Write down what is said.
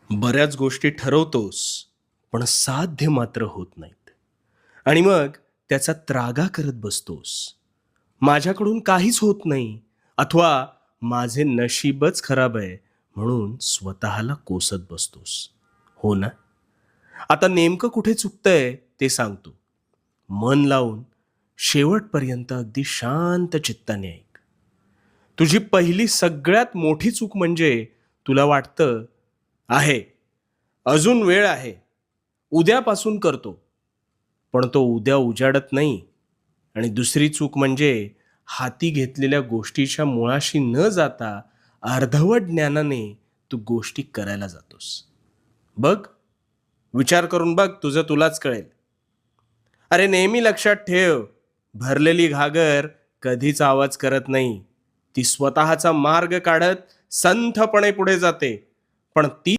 बऱ्याच गोष्टी ठरवतोस, पण साध्य मात्र होत नाहीत. आणि मग त्याचा त्रागा करत बसतोस. माझ्याकडून काहीच होत नाही अथवा माझे नशीबच खराब आहे म्हणून स्वतःला कोसत बसतोस. हो ना? आता नेमकं कुठे चुकतंय ते सांगतो. मन लावून शेवटपर्यंत अगदी शांत चित्ताने ऐक. तुझी पहिली सगळ्यात मोठी चूक म्हणजे तुला वाटतं आहे, अजून वेळ आहे, उद्यापासून करतो. पण तो उद्या उजाडत नाही. आणि दुसरी चूक म्हणजे हाती घेतलेल्या गोष्टीच्या मुळाशी न जाता अर्धवट ज्ञानाने तू गोष्टी करायला जातोस. बघ, विचार करून बघ, तुझं तुलाच कळेल. अरे नेहमी लक्षात ठेव, भरलेली घागर कधीच आवाज करत नाही. ती स्वतःचा मार्ग काढत संथपणे पुढे जाते. पण ती